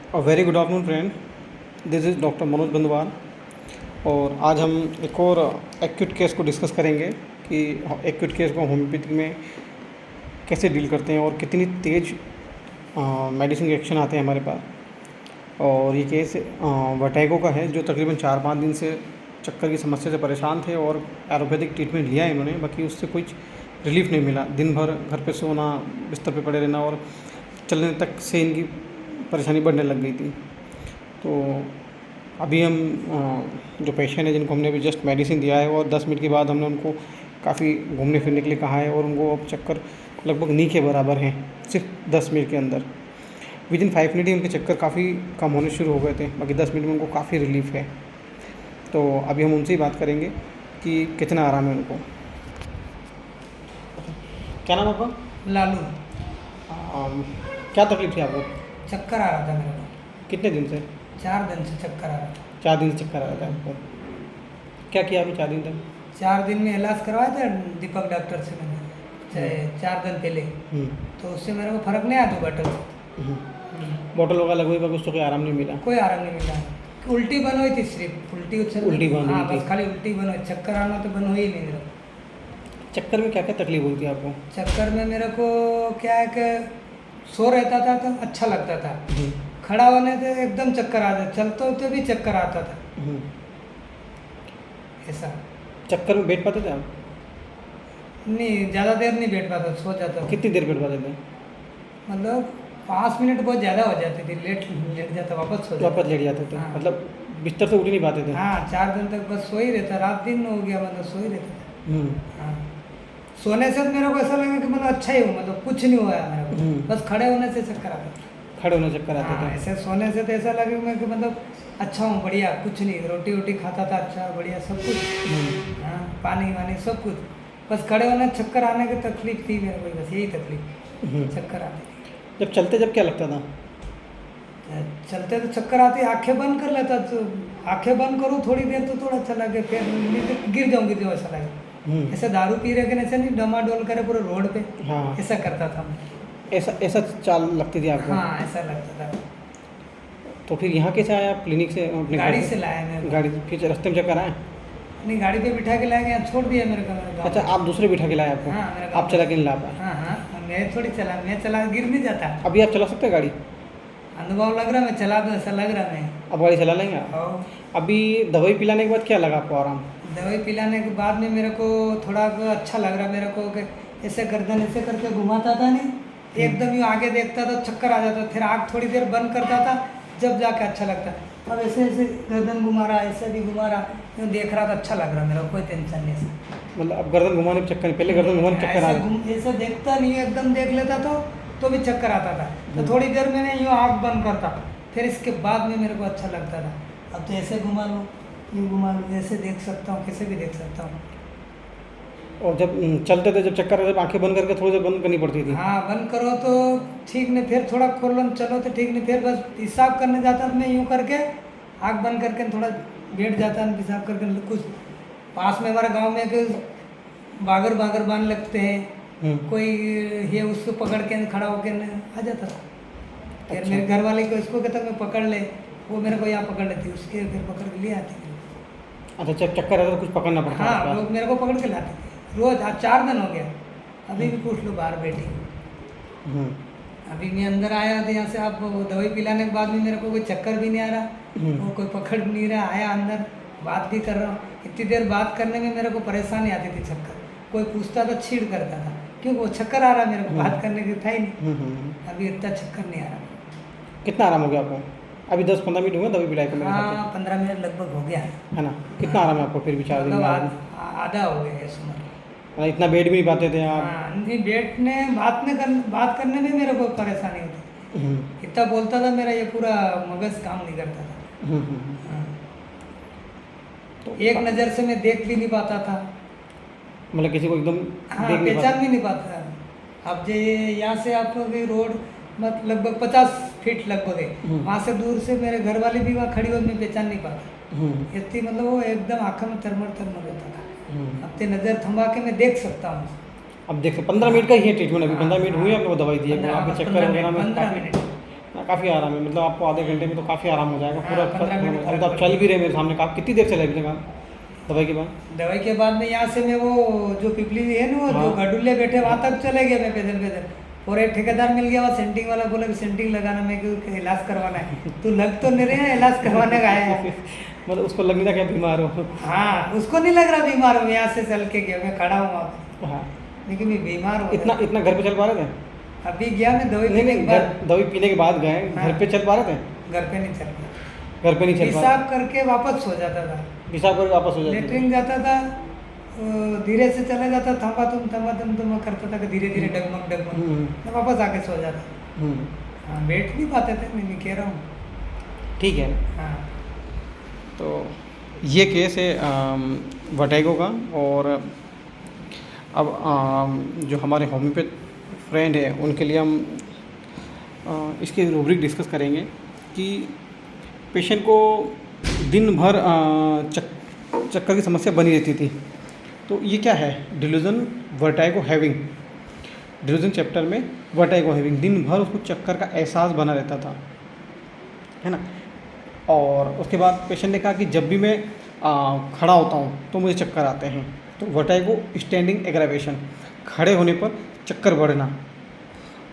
A very good afternoon friend, this is doctor Manoj Bandwal. और आज हम एक और एक्यूट केस को डिस्कस करेंगे कि एक्यूट केस को होम्योपैथी में कैसे डील करते हैं और कितनी तेज़ मेडिसिन के एक्शन आते हैं हमारे पास। और ये केस वर्टिगो का है, जो तकरीबन 4-5 दिन से चक्कर की समस्या से परेशान थे और एलोपैथिक ट्रीटमेंट लिया है इन्होंने, बाकी उससे कुछ रिलीफ नहीं मिला। दिन भर घर पे सोना, बिस्तर पे पड़े रहना और चलने तक से इनकी परेशानी बढ़ने लग गई थी। तो अभी हम जो पेशेंट है जिनको हमने अभी जस्ट मेडिसिन दिया है और 10 मिनट के बाद हमने उनको काफ़ी घूमने फिरने के लिए कहा है और उनको अब चक्कर लगभग नी के बराबर हैं सिर्फ 10 मिनट के अंदर। विदिन 5 मिनट ही उनके चक्कर काफ़ी कम होने शुरू हो गए थे, बाकी 10 मिनट में उनको काफ़ी रिलीफ है। तो अभी हम उनसे ही बात करेंगे कि कितना आराम है उनको। क्या नाम आपका? लालू। क्या तकलीफ थी आपको? चक्कर आ रहा था मेरे को। कितने दिन से? 4 दिन से चक्कर आ रहा था। 4 दिन से चक्कर आ रहा था आपको। क्या किया आपने 4 दिन तक? 4 दिन में इलाज करवाया था दीपक डॉक्टर से मैंने 4 दिन पहले। तो उससे मेरे को फर्क नहीं आया दो बॉटल से। बॉटल वगैरह लगवाई बाकी उसको कोई आराम नहीं मिला? कोई आराम नहीं मिला। उल्टी बन हुई थी, सिर्फ उल्टी उल्टी बन हाँ, हुई थी। बस खाली उल्टी बन हुई। चक्कर आना तो बन हुई ही नहीं मेरे को। चक्कर में क्या क्या तकलीफ हुई थी आपको? चक्कर में मेरे को क्या है कि सो रहता था तो अच्छा लगता था, खड़ा होने से एकदम चक्कर आता, चलते होते भी चक्कर आता था ऐसा। चक्कर में बैठ पाते थे आप? नहीं, ज़्यादा देर नहीं बैठ पाता, सो जाता था। कितनी देर बैठ पाते थे? मतलब 5 मिनट बहुत ज़्यादा हो जाती थी, लेट जाता, वापस सो जाता। वापस लेट जाते थे? हाँ। मतलब बिस्तर से उठ ही नहीं पाते थे? हाँ, 4 दिन तक बस सो ही रहता, रात दिन हो गया, मतलब सो ही रहता था। हाँ, सोने से मेरे को ऐसा लगा कि मतलब अच्छा ही हो, मतलब कुछ नहीं हुआ है मेरे को, बस खड़े होने से चक्कर आता था। खड़े होने चक्कर आते हाँ, थे? ऐसे सोने से तो ऐसा लगे मैं कि मतलब अच्छा हूँ, बढ़िया, कुछ नहीं, रोटी वोटी खाता था, अच्छा बढ़िया सब कुछ। हाँ, पानी वानी सब कुछ, बस खड़े होने चक्कर आने की तकलीफ थी मेरे को, बस यही तकलीफ, चक्कर आती थी। जब चलते जब क्या लगता था? चलते तो चक्कर आती, आंखें बंद कर लेता, तो आंखें बंद करूँ थोड़ी देर तो थोड़ा अच्छा लगे, फिर नहीं तो गिर जाऊंगी तो ऐसा लगे। ऐसे दारू पी रहे कि ऐसे नहीं डमाडोल करे पूरे रोड पे, हाँ, ऐसा करता था मैं। ऐसा ऐसा चाल लगती थी आपको? हाँ, ऐसा लगता था। तो फिर यहाँ कैसे आए आप क्लिनिक से? अपने गाड़ी से लाया मैं। गाड़ी से? फिर रास्ते में चक्कर आए? नहीं, गाड़ी पे बिठा के लाएंगे, यहाँ छोड़ दिया मेरे को, मेरे गाँव अच्छा, में। आप दूसरे बिठा के लाए आपको? हाँ, मेरा गाँव आप चला के नहीं ला पाए? हाँ हाँ, मैं थोड़ी चला, मैं चला गिर नहीं जाता। अभी आप चला सकते हैं गाड़ी? अनुभव लग रहा, मैं चला दूँ ऐसा लग रहा मैं। अब गाड़ी चला लेंगे आप? और अभी दवाई पिलाने के बाद क्या लगा आपको आराम? दवाई पिलाने के बाद में मेरे को थोड़ा अच्छा लग रहा मेरे को, कि ऐसे गर्दन ऐसे करके घुमाता था नहीं, एकदम यूँ आगे देखता था, चक्कर आ जाता, फिर आँख थोड़ी देर बंद करता था, जब जाके अच्छा लगता। अब ऐसे ऐसे गर्दन घुमा रहा, ऐसे भी घुमा रहा, यूँ देख रहा तो अच्छा लग रहा मेरे को, कोई टेंशन नहीं ऐसा। मतलब अब गर्दन घुमाने में चक्कर नहीं, पहले गर्दन घुमाने में चक्कर आ रहा? ऐसे देखता नहीं, एकदम देख लेता तो भी चक्कर आता था, तो थोड़ी देर मैंने यूँ आँख बंद करता, फिर इसके बाद में मेरे को अच्छा लगता था। अब तो ऐसे घुमा लो, यूँ घुमा लो, ऐसे देख सकता हूँ, कैसे भी देख सकता हूँ। और जब चलते थे, जब चक्कर आते, आंखें बंद करके थोड़ी देर बंद करनी पड़ती थी? हाँ, बंद करो तो ठीक नहीं, फिर थोड़ा खोलो चलो तो ठीक नहीं, फिर बस पेशाब करने जाता तो मैं यूँ करके आँख बंद करके थोड़ा बैठ जाता, पेशाब करके। कुछ पास में हमारे गांव में एक बागर बागर बांध लगते हैं, कोई ये उसको पकड़ के खड़ा होकर आ जाता था। फिर अच्छा। मेरे घर वाले को इसको कहता मैं पकड़ ले, वो मेरे को यहाँ पकड़ लेती, उसके फिर पकड़ के ले आती। अच्छा, जब चक्कर आता तो कुछ पकड़ना पड़ता? हाँ, लोग मेरे को पकड़ के लाते थे रोज। आज 4 दिन हो गया, अभी भी पूछ लो, बाहर बैठी। अभी मैं अंदर आया तो यहाँ से, आप दवाई पिलाने के बाद में मेरे को कोई चक्कर भी नहीं आ रहा, वो कोई पकड़ नहीं रहा, आया अंदर बात भी कर रहा हूँ। इतनी देर बात करने में मेरे को परेशानी आती थी, चक्कर कोई पूछता तो छीड़ करता था, क्योंकि वो चक्कर आ रहा मेरे को, बात करने की था ही नहीं। अभी इतना चक्कर नहीं आ रहा। कितना आराम हो गया आपको? अभी 10-15 मिनट हुए दवाई पिलाई को मेरे हिसाब हाँ, 15 मिनट लगभग हो गया है ना? कितना आराम है आपको फिर भी 4 दिन मतलब में? आधा हो गया इस उम्र। मतलब इतना बैठ भी नहीं पाते थे आप? हाँ, नहीं, बैठने बात करने में मेरे को परेशानी होती, इतना बोलता था, मेरा ये पूरा मगज काम नहीं करता था। हाँ। तो एक नज़र से मैं देख भी नहीं पाता था। मतलब किसी को एकदम हाँ, देख नहीं पहचान पाते? भी नहीं पाता। अब जो यहाँ से आप रोड मत लगभग 50 फीट लगभग है, वहाँ से दूर से मेरे घर वाले भी वहाँ खड़ी हो, मैं पहचान नहीं पाता। इतनी मतलब वो एकदम आँखों में थर्मल रहता था। अब तो नज़र थमा के मैं देख सकता हूँ। अब देखो 15 मिनट का ही है ट्रीटमेंट, अभी 15 मिनट हुए आपने वो दवाई दी है, 15 आपके चक्कर वगैरह में 15 मिनट काफ़ी आराम है, मतलब आपको आधे घंटे में तो काफ़ी आराम हो जाएगा पूरा। हाँ, 15 मिनट अब तो आप चल भी रहे मेरे सामने, आप कितनी देर चले अभी तक आप दवाई के बाद? दवाई के बाद में यहाँ से मैं वो जो पिपली है ना, वो हाँ। जो गडुल्ले बैठे वहाँ तक चले गए मैं पैदल पैदल। और एक ठेकेदार मिल गया, वहाँ सेंटिंग वाला, बोला कि सेंटिंग लगाना, मैं क्यों इलाज करवाना है। तू लग तो नहीं रहे हैं, इलाज करवाने का आया है। मतलब उसको लगने था कि आप बीमार हो। हाँ, उसको नहीं लग रहा बीमार हूँ, यहाँ से चल के गया, मैं खड़ा हूँ वहाँ पे, हाँ, लेकिन मैं बीमार हूँ। इतना इतना घर पे चल पा रहे थे? अभी गया मैं दवाई नहीं लेने नहीं, के बाद, दवाई पीने के बाद गए, घर हाँ। पे चल पा रहे थे? घर पे नहीं चल पाया, घर पे नहीं चल पा रहे? पेशाब करके वापस सो जाता था, पेशाब करके वापस हो जाते थे? लेटरिन जाता था, धीरे से चला जाता, थमा तुम तो मैं करता था कि धीरे धीरे डगमग डगमग, मैं वापस आके सो जाता। हाँ, बैठ नहीं पाते थे, मैं कह रहा हूँ। ठीक है। हाँ, तो ये केस है वर्टिगो का। और अब जो हमारे होम्योपैथ फ्रेंड है उनके लिए हम इसकी रूब्रिक डिस्कस करेंगे कि पेशेंट को दिन भर चक्कर की समस्या बनी रहती थी। तो ये क्या है? Delusion vertigo having, delusion chapter में वर्टिगो हैविंग, दिन भर उसको चक्कर का एहसास बना रहता था, है ना। और उसके बाद पेशेंट ने कहा कि जब भी मैं खड़ा होता हूँ तो मुझे चक्कर आते हैं। तो वर्टिगो स्टैंडिंग एग्रावेशन, खड़े होने पर चक्कर बढ़ना,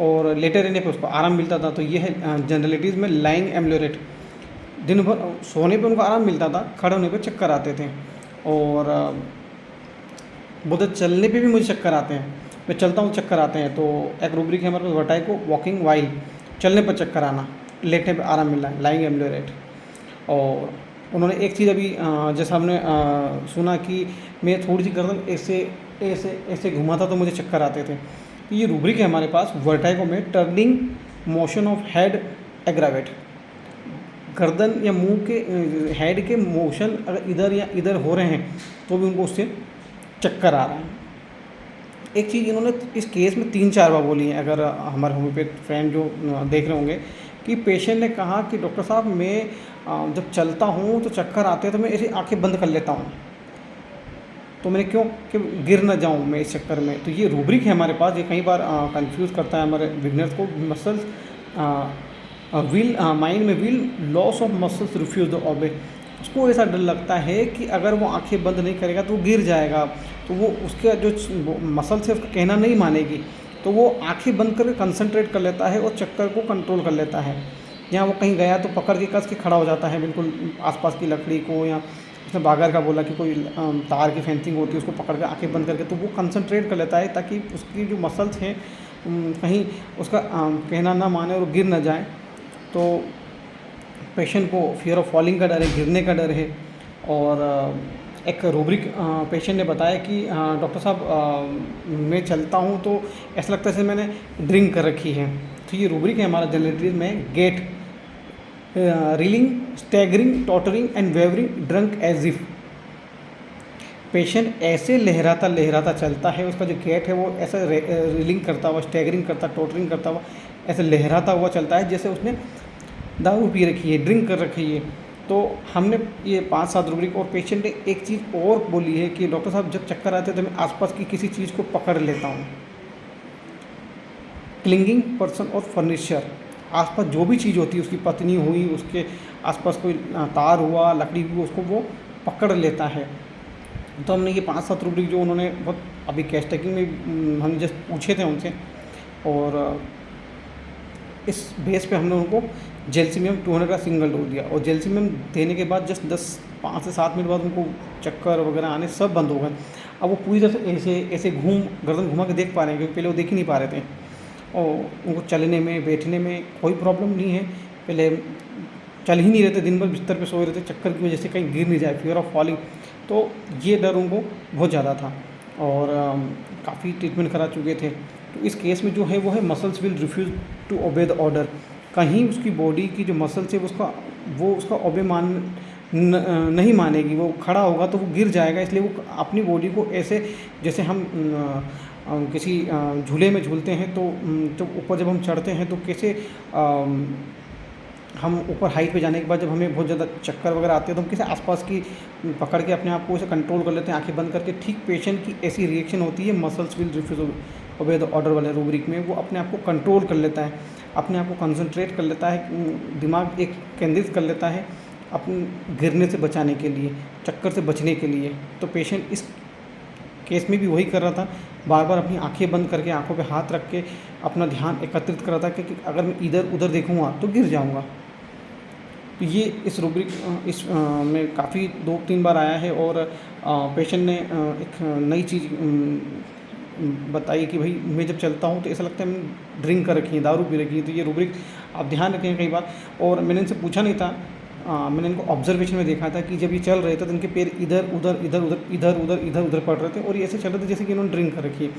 और लेटे रहने पर उसको आराम मिलता था। तो ये है जनरलिटीज़ में लाइंग एम्लोरेट, दिन भर सोने पे उनको आराम मिलता था, खड़े होने पे चक्कर आते थे। और बोलते चलने पे भी मुझे चक्कर आते हैं, मैं चलता हूँ चक्कर आते हैं। तो एक रूब्रिक है हमारे पास वर्टिगो वॉकिंग वाइल, चलने पर चक्कर आना, लेटने पे आराम मिलना, लाइंग एम्लोरेट। और उन्होंने एक चीज़ अभी जैसा हमने सुना कि मैं थोड़ी सी गर्दन ऐसे ऐसे ऐसे घुमाता तो मुझे चक्कर आते थे। तो ये रूब्रिक है हमारे पास वर्टिगो में, turning motion of head aggravate, गर्दन या मुंह के हेड के मोशन अगर इधर या इधर हो रहे हैं तो भी उनको उससे चक्कर आ रहा है। एक चीज़ इन्होंने इस केस में 3-4 बार बोली है, अगर हमारे होम्योपैथ फ्रेंड जो देख रहे होंगे, कि पेशेंट ने कहा कि डॉक्टर साहब मैं जब चलता हूँ तो चक्कर आते हैं तो मैं ऐसे आंखें बंद कर लेता हूँ, तो मैंने क्यों कि गिर ना जाऊँ मैं इस चक्कर में। तो ये रूब्रिक है हमारे पास, ये कई बार कंफ्यूज करता है हमारे बिगनर्स को। मसल्स विल माइंड में will loss of muscles refuse the obey, उसको ऐसा डर लगता है कि अगर वो आंखें बंद नहीं करेगा तो वो गिर जाएगा, तो वो उसके जो मसल्स है उसका कहना नहीं मानेगी, तो वो आंखें बंद करके कंसंट्रेट कर लेता है और चक्कर को कंट्रोल कर लेता है। या वो कहीं गया तो पकड़ के कस के खड़ा हो जाता है बिल्कुल आसपास की लकड़ी को, या उसने बागर का बोला कि कोई तार की फेंसिंग होती है उसको पकड़ के आंखें बंद करके, तो वो कंसंट्रेट कर लेता है ताकि उसकी जो मसल्स हैं कहीं उसका कहना ना माने और गिर ना जाए। तो पेशेंट को फियर ऑफ फॉलिंग का डर है, गिरने का डर है। और एक रूब्रिक पेशेंट ने बताया कि डॉक्टर साहब मैं चलता हूँ तो ऐसा लगता है जैसे मैंने ड्रिंक कर रखी है। तो ये रूब्रिक है हमारा जनरलिटीज़ में, gait reeling, staggering, tottering and wavering, drunk as if. Patient ऐसे लहराता लहराता चलता है, उसका जो गेट है वो ऐसा रीलिंग करता हुआ, स्टैगरिंग करता, टॉटरिंग करता हुआ ऐसे लहराता हुआ चलता है जैसे उसने दारू पी रखी है, ड्रिंक कर रखी है। तो हमने ये 5-7 रूब्रिक, और पेशेंट ने एक चीज़ और बोली है कि डॉक्टर साहब जब चक्कर आते हैं तो मैं आसपास की किसी चीज़ को पकड़ लेता हूँ। क्लिंगिंग पर्सन और फर्नीचर, आसपास जो भी चीज़ होती है, उसकी पत्नी हुई, उसके आसपास कोई तार हुआ, लकड़ी हुई, उसको वो पकड़ लेता है। तो हमने ये 5-7 रूब्रिक जो उन्होंने बहुत अभी केस टेकिंग में हम जस्ट पूछे थे उनसे, और इस बेस पे हमने उनको जेल्सिमियम 200 का सिंगल डोज दिया। और जेल्सिमियम देने के बाद जस्ट 5 से 7 मिनट बाद उनको चक्कर वगैरह आने सब बंद हो गए। अब वो पूरी तरह से ऐसे ऐसे गर्दन घुमा के देख पा रहे हैं, क्योंकि पहले वो देख ही नहीं पा रहे थे। और उनको चलने में बैठने में कोई प्रॉब्लम नहीं है, पहले चल ही नहीं रहे थे, दिन भर बिस्तर पे सोए रहते चक्कर की वजह से कहीं गिर नहीं जाए, फियर ऑफ फॉलिंग। तो ये डर उनको बहुत ज़्यादा था, और काफ़ी ट्रीटमेंट करा चुके थे। तो इस केस में जो है वो है muscles will refuse to obey the order, कहीं उसकी बॉडी की जो मसल्स है वो उसका ओबे नहीं मानेगी, वो खड़ा होगा तो वो गिर जाएगा। इसलिए वो अपनी बॉडी को ऐसे, जैसे हम किसी झूले में झूलते हैं तो ऊपर जब हम चढ़ते हैं तो कैसे हम ऊपर हाइट पे जाने के बाद जब हमें बहुत ज़्यादा चक्कर वगैरह आते हैं तो हम कैसे आसपास की पकड़ के अपने आप को ऐसे कंट्रोल कर लेते हैं आंखें बंद करके, ठीक पेशेंट की ऐसी रिएक्शन होती है। Muscles will refuse obey the order वाले रूब्रिक में वो अपने आप को कंट्रोल कर लेता है अपने आप को कंसंट्रेट कर लेता है, दिमाग एक केंद्रित कर लेता है अपने गिरने से बचाने के लिए, चक्कर से बचने के लिए। तो पेशेंट इस केस में भी वही कर रहा था, बार बार अपनी आंखें बंद करके आंखों पे हाथ रख के अपना ध्यान एकत्रित कर रहा था कि अगर मैं इधर उधर देखूँगा तो गिर जाऊँगा। तो ये इस रूब्रिक में काफ़ी 2-3 बार आया है और पेशेंट ने एक नई चीज़ बताई कि भाई मैं जब चलता हूँ तो ऐसा लगता है मैंने ड्रिंक कर रखी है, दारू पी रखी है। तो ये रूब्रिक आप ध्यान रखें कई बार। और मैंने इनसे पूछा नहीं था, मैंने इनको ऑब्जर्वेशन में देखा था कि जब ये चल रहे थे तो इनके पैर इधर उधर इधर उधर इधर उधर इधर उधर पड़ रहे थे और ये ऐसे चल रहे थे जैसे कि इन्होंने ड्रिंक कर रखी है।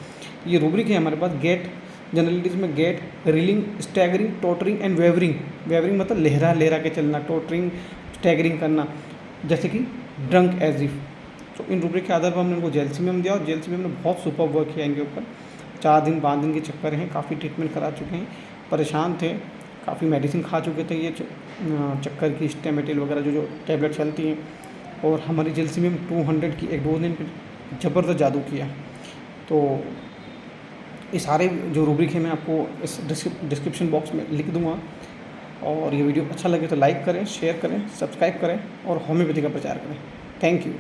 ये रूब्रिक है हमारे पास गेट, जनरली इसमें gait, reeling, staggering, tottering and wavering. Wavering मतलब लहरा लहरा के चलना, टोटरिंग स्टैगरिंग करना, जैसे कि ड्रंक एज इफ। तो इन रूब्रिक के आधार पर हमने इनको जेलसीमियम दिया और जेलसीमियम ने बहुत सुपर वर्क किया इनके ऊपर। 4 दिन 5 दिन के चक्कर हैं, काफ़ी ट्रीटमेंट करा चुके हैं, परेशान थे, काफ़ी मेडिसिन खा चुके थे ये चक्कर की, स्टेमेटिल वगैरह जो टैबलेट चलती हैं। और हमारी जेलसीमियम 200 की एक डोज ने ज़बरदस्त जादू किया। तो ये सारे जो रूब्रिक है मैं आपको इस डिस्क्रिप्शन बॉक्स में लिख दूँगा। और ये वीडियो अच्छा लगे तो लाइक करें, शेयर करें, सब्सक्राइब करें और होम्योपैथी का प्रचार करें। Thank you.